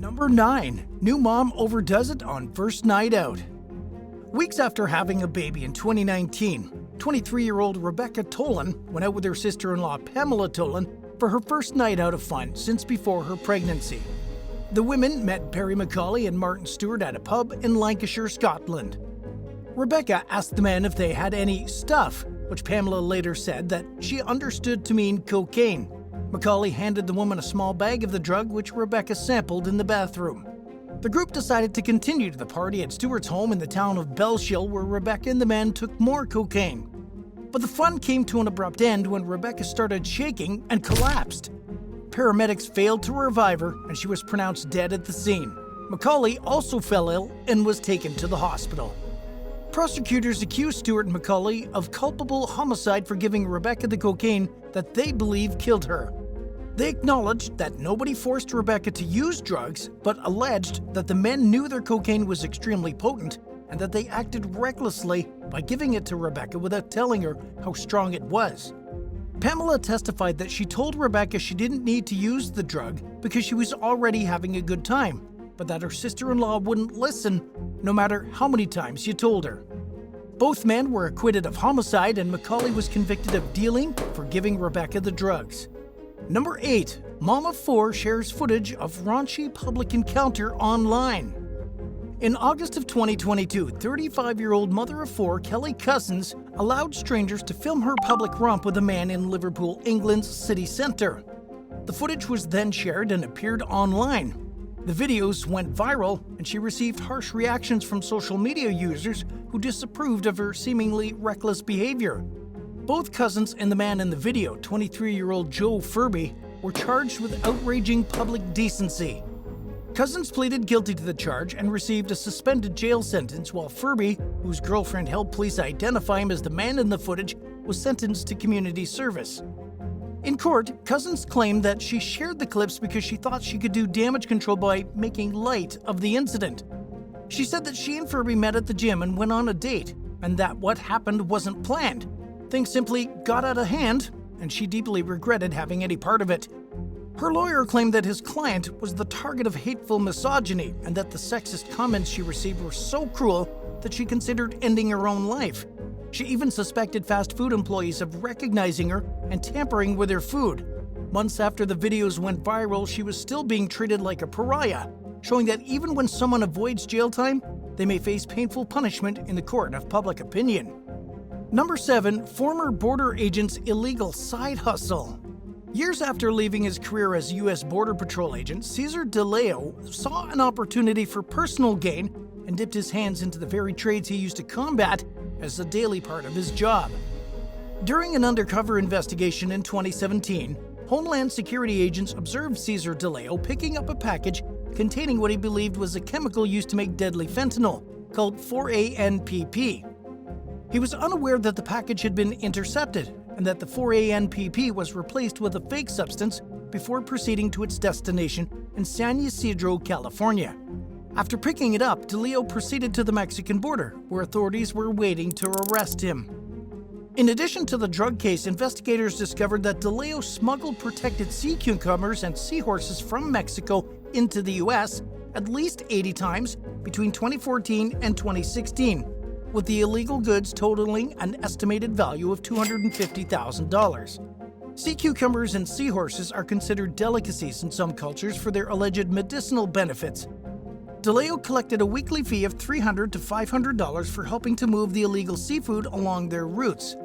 Number 9. New mom overdoes it on first night out. Weeks after having a baby in 2019, 23-year-old Rebecca Tolan went out with her sister-in-law Pamela Tolan for her first night out of fun since before her pregnancy. The women met Barry McCauley and Martin Stewart at a pub in Lancashire, Scotland. Rebecca asked the men if they had any stuff, which Pamela later said that she understood to mean cocaine. McCauley handed the woman a small bag of the drug, which Rebecca sampled in the bathroom. The group decided to continue to the party at Stewart's home in the town of Bellshill, where Rebecca and the men took more cocaine. But the fun came to an abrupt end when Rebecca started shaking and collapsed. Paramedics failed to revive her, and she was pronounced dead at the scene. McCauley also fell ill and was taken to the hospital. Prosecutors accused Stewart and McCauley of culpable homicide for giving Rebecca the cocaine that they believe killed her. They acknowledged that nobody forced Rebecca to use drugs, but alleged that the men knew their cocaine was extremely potent and that they acted recklessly by giving it to Rebecca without telling her how strong it was. Pamela testified that she told Rebecca she didn't need to use the drug because she was already having a good time, but that her sister-in-law wouldn't listen no matter how many times you told her. Both men were acquitted of homicide, and McCauley was convicted of dealing for giving Rebecca the drugs. Number 8. Mom of 4 shares footage of raunchy public encounter online. In August of 2022, 35-year-old mother of 4 Kelly Cousins allowed strangers to film her public romp with a man in Liverpool, England's city centre. The footage was then shared and appeared online. The videos went viral, and she received harsh reactions from social media users who disapproved of her seemingly reckless behavior. Both Cousins and the man in the video, 23-year-old Joe Furby, were charged with outraging public decency. Cousins pleaded guilty to the charge and received a suspended jail sentence, while Furby, whose girlfriend helped police identify him as the man in the footage, was sentenced to community service. In court, Cousins claimed that she shared the clips because she thought she could do damage control by making light of the incident. She said that she and Furby met at the gym and went on a date, and that what happened wasn't planned. Things simply got out of hand, and she deeply regretted having any part of it. Her lawyer claimed that his client was the target of hateful misogyny and that the sexist comments she received were so cruel that she considered ending her own life. She even suspected fast food employees of recognizing her and tampering with her food. Months after the videos went viral, she was still being treated like a pariah, showing that even when someone avoids jail time, they may face painful punishment in the court of public opinion. Number 7. Former border agent's illegal side hustle. Years after leaving his career as U.S. Border Patrol agent, Cesar DeLeo saw an opportunity for personal gain and dipped his hands into the very trades he used to combat as a daily part of his job. During an undercover investigation in 2017, Homeland Security agents observed Cesar DeLeo picking up a package containing what he believed was a chemical used to make deadly fentanyl, called 4-ANPP. He was unaware that the package had been intercepted and that the 4-ANPP was replaced with a fake substance before proceeding to its destination in San Ysidro, California. After picking it up, DeLeo proceeded to the Mexican border, where authorities were waiting to arrest him. In addition to the drug case, investigators discovered that DeLeo smuggled protected sea cucumbers and seahorses from Mexico into the U.S. at least 80 times between 2014 and 2016, with the illegal goods totaling an estimated value of $250,000. Sea cucumbers and seahorses are considered delicacies in some cultures for their alleged medicinal benefits. DeLeo collected a weekly fee of $300 to $500 for helping to move the illegal seafood along their routes.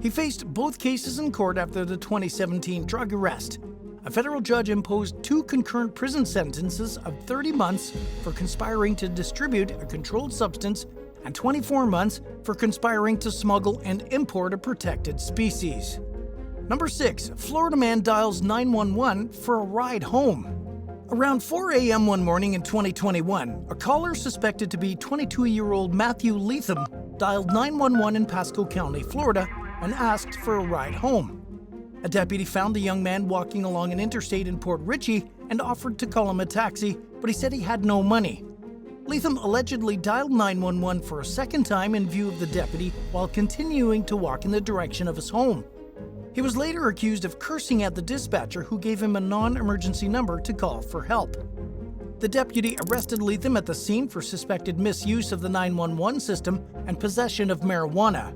He faced both cases in court after the 2017 drug arrest. A federal judge imposed 2 concurrent prison sentences of 30 months for conspiring to distribute a controlled substance and 24 months for conspiring to smuggle and import a protected species. Number 6. Florida man dials 911 for a ride home. Around 4 a.m. one morning in 2021, a caller suspected to be 22-year-old Matthew Leatham dialed 911 in Pasco County, Florida, and asked for a ride home. A deputy found the young man walking along an interstate in Port Richey and offered to call him a taxi, but he said he had no money. Leatham allegedly dialed 911 for a second time in view of the deputy while continuing to walk in the direction of his home. He was later accused of cursing at the dispatcher, who gave him a non-emergency number to call for help. The deputy arrested Leatham at the scene for suspected misuse of the 911 system and possession of marijuana.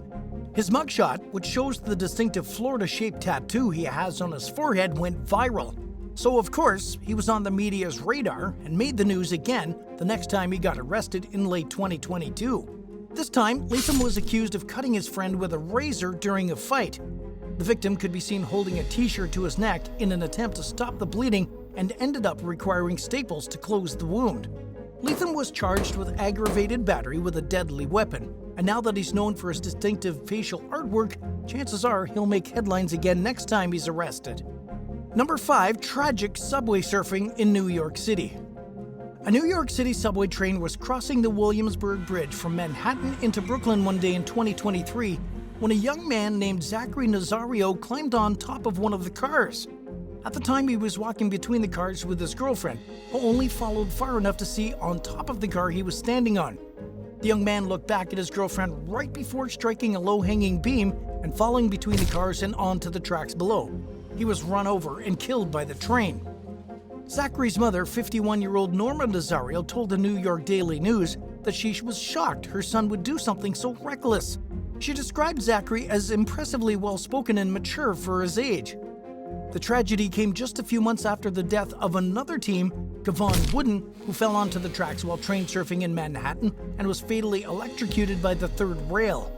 His mugshot, which shows the distinctive Florida-shaped tattoo he has on his forehead, went viral. So of course, he was on the media's radar and made the news again the next time he got arrested in late 2022. This time, Leatham was accused of cutting his friend with a razor during a fight. The victim could be seen holding a t-shirt to his neck in an attempt to stop the bleeding and ended up requiring staples to close the wound. Leatham was charged with aggravated battery with a deadly weapon, and now that he's known for his distinctive facial artwork, chances are he'll make headlines again next time he's arrested. Number 5. Tragic subway surfing in New York City. A New York City subway train was crossing the Williamsburg Bridge from Manhattan into Brooklyn one day in 2023 when a young man named Zachary Nazario climbed on top of one of the cars. At the time, he was walking between the cars with his girlfriend, who only followed far enough to see on top of the car he was standing on. The young man looked back at his girlfriend right before striking a low-hanging beam and falling between the cars and onto the tracks below. He was run over and killed by the train. Zachary's mother, 51-year-old Norma Nazario, told the New York Daily News that she was shocked her son would do something so reckless. She described Zachary as impressively well-spoken and mature for his age. The tragedy came just a few months after the death of another teen, Kevon Wooden, who fell onto the tracks while train surfing in Manhattan and was fatally electrocuted by the third rail.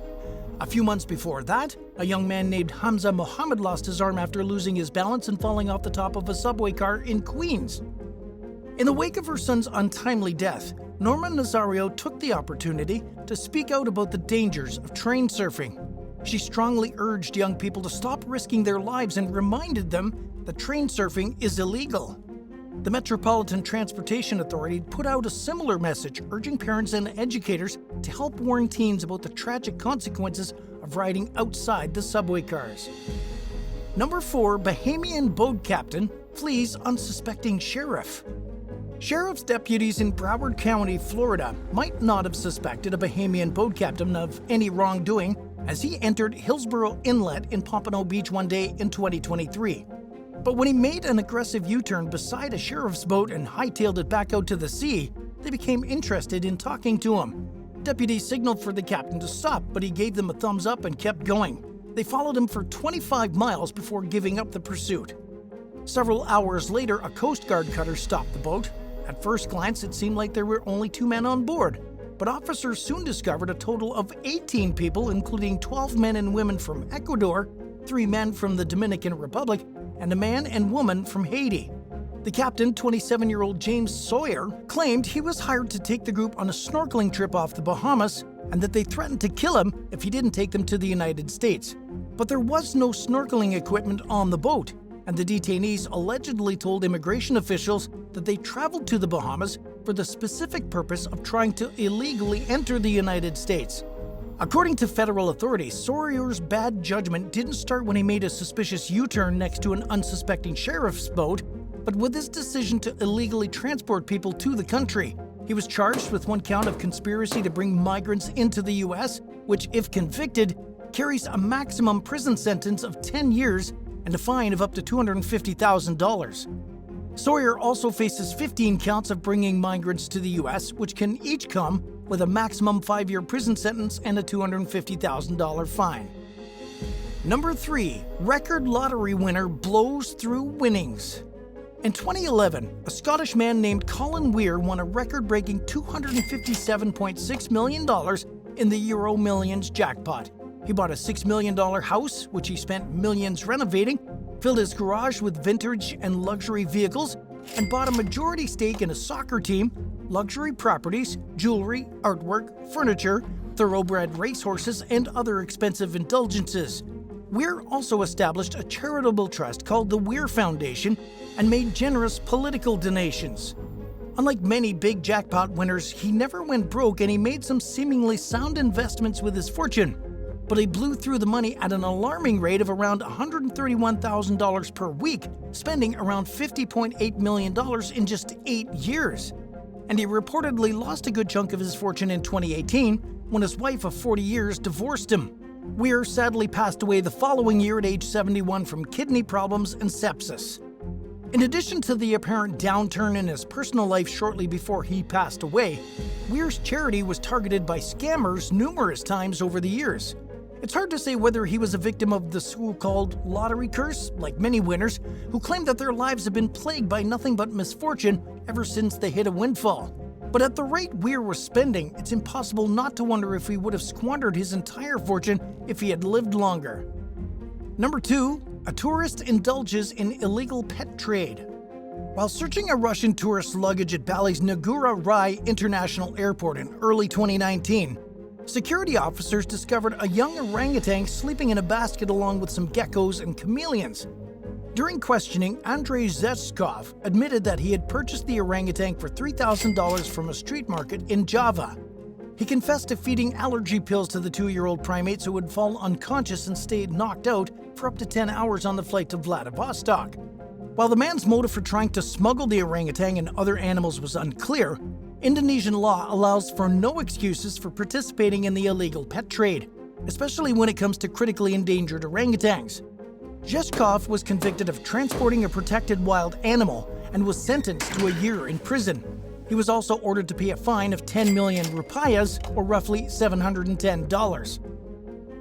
A few months before that, a young man named Hamza Mohammed lost his arm after losing his balance and falling off the top of a subway car in Queens. In the wake of her son's untimely death, Norma Nazario took the opportunity to speak out about the dangers of train surfing. She strongly urged young people to stop risking their lives and reminded them that train surfing is illegal. The Metropolitan Transportation Authority put out a similar message urging parents and educators to help warn teens about the tragic consequences of riding outside the subway cars. Number 4. Bahamian boat captain flees unsuspecting sheriff. Sheriff's deputies in Broward County, Florida, might not have suspected a Bahamian boat captain of any wrongdoing as he entered Hillsborough Inlet in Pompano Beach one day in 2023. But when he made an aggressive U-turn beside a sheriff's boat and hightailed it back out to the sea, they became interested in talking to him. Deputies signaled for the captain to stop, but he gave them a thumbs up and kept going. They followed him for 25 miles before giving up the pursuit. Several hours later, a Coast Guard cutter stopped the boat. At first glance, it seemed like there were only 2 men on board, but officers soon discovered a total of 18 people, including 12 men and women from Ecuador, 3 men from the Dominican Republic, and a man and woman from Haiti. The captain, 27-year-old James Sawyer, claimed he was hired to take the group on a snorkeling trip off the Bahamas and that they threatened to kill him if he didn't take them to the United States. But there was no snorkeling equipment on the boat, and the detainees allegedly told immigration officials that they traveled to the Bahamas for the specific purpose of trying to illegally enter the United States. According to federal authorities, Sawyer's bad judgment didn't start when he made a suspicious U-turn next to an unsuspecting sheriff's boat, but with his decision to illegally transport people to the country. He was charged with 1 count of conspiracy to bring migrants into the U.S., which, if convicted, carries a maximum prison sentence of 10 years and a fine of up to $250,000. Sawyer also faces 15 counts of bringing migrants to the U.S., which can each come with a maximum 5-year prison sentence and a $250,000 fine. Number 3. Record lottery winner blows through winnings. In 2011, a Scottish man named Colin Weir won a record-breaking $257.6 million in the Euro Millions jackpot. He bought a $6 million house, which he spent millions renovating, filled his garage with vintage and luxury vehicles, and bought a majority stake in a soccer team, luxury properties, jewelry, artwork, furniture, thoroughbred racehorses, and other expensive indulgences. Weir also established a charitable trust called the Weir Foundation and made generous political donations. Unlike many big jackpot winners, he never went broke and he made some seemingly sound investments with his fortune. But he blew through the money at an alarming rate of around $131,000 per week, spending around $50.8 million in just 8 years. And he reportedly lost a good chunk of his fortune in 2018 when his wife of 40 years divorced him. Weir sadly passed away the following year at age 71 from kidney problems and sepsis. In addition to the apparent downturn in his personal life shortly before he passed away, Weir's charity was targeted by scammers numerous times over the years. It's hard to say whether he was a victim of the so-called lottery curse, like many winners, who claim that their lives have been plagued by nothing but misfortune ever since they hit a windfall. But at the rate Weir was spending, it's impossible not to wonder if he would have squandered his entire fortune if he had lived longer. Number 2. A tourist indulges in illegal pet trade. While searching a Russian tourist luggage at Bali's Negura Rai International Airport in early 2019, security officers discovered a young orangutan sleeping in a basket along with some geckos and chameleons. During questioning, Andrei Zheskov admitted that he had purchased the orangutan for $3,000 from a street market in Java. He confessed to feeding allergy pills to the 2-year-old primate so it would fall unconscious and stay knocked out for up to 10 hours on the flight to Vladivostok. While the man's motive for trying to smuggle the orangutan and other animals was unclear, Indonesian law allows for no excuses for participating in the illegal pet trade, especially when it comes to critically endangered orangutans. Zheskov was convicted of transporting a protected wild animal and was sentenced to a year in prison. He was also ordered to pay a fine of 10 million rupiahs, or roughly $710.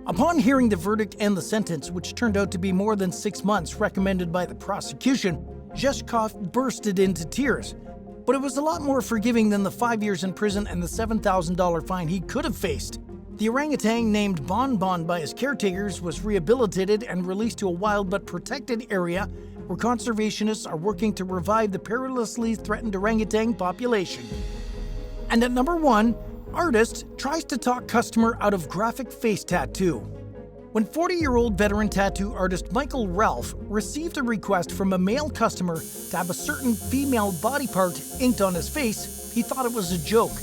Upon hearing the verdict and the sentence, which turned out to be more than 6 months recommended by the prosecution, Zheskov bursted into tears. But it was a lot more forgiving than the 5 years in prison and the $7,000 fine he could have faced. The orangutan, named Bon Bon by his caretakers, was rehabilitated and released to a wild but protected area where conservationists are working to revive the perilously threatened orangutan population. And at number 1, artist tries to talk customer out of graphic face tattoo. When 40-year-old veteran tattoo artist Michael Ralph received a request from a male customer to have a certain female body part inked on his face, he thought it was a joke.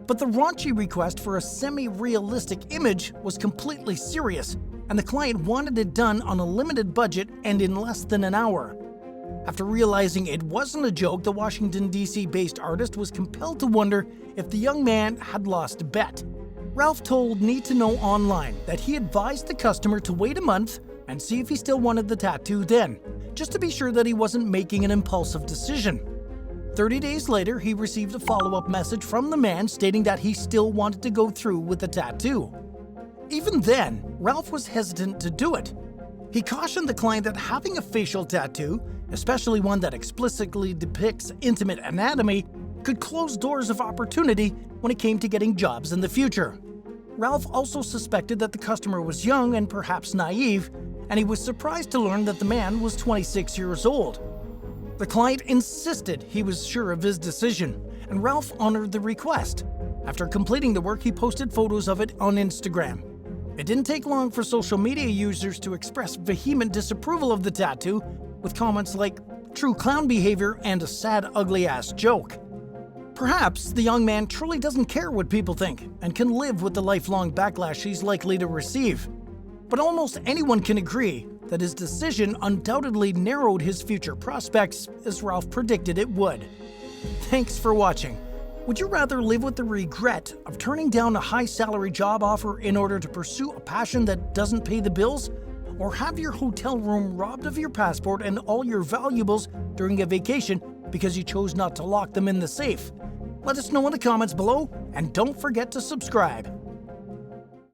But the raunchy request for a semi-realistic image was completely serious, and the client wanted it done on a limited budget and in less than an hour. After realizing it wasn't a joke, the Washington, D.C.-based artist was compelled to wonder if the young man had lost a bet. Ralph told Need to Know Online that he advised the customer to wait a month and see if he still wanted the tattoo then, just to be sure that he wasn't making an impulsive decision. 30 days later, he received a follow-up message from the man stating that he still wanted to go through with the tattoo. Even then, Ralph was hesitant to do it. He cautioned the client that having a facial tattoo, especially one that explicitly depicts intimate anatomy, could close doors of opportunity when it came to getting jobs in the future. Ralph also suspected that the customer was young and perhaps naive, and he was surprised to learn that the man was 26 years old. The client insisted he was sure of his decision, and Ralph honored the request. After completing the work, he posted photos of it on Instagram. It didn't take long for social media users to express vehement disapproval of the tattoo, with comments like, "True clown behavior" and "a sad, ugly-ass joke." Perhaps the young man truly doesn't care what people think and can live with the lifelong backlash he's likely to receive. But almost anyone can agree that his decision undoubtedly narrowed his future prospects, as Ralph predicted it would. Thanks for watching. Would you rather live with the regret of turning down a high-salary job offer in order to pursue a passion that doesn't pay the bills? Or have your hotel room robbed of your passport and all your valuables during a vacation because you chose not to lock them in the safe? Let us know in the comments below, and don't forget to subscribe.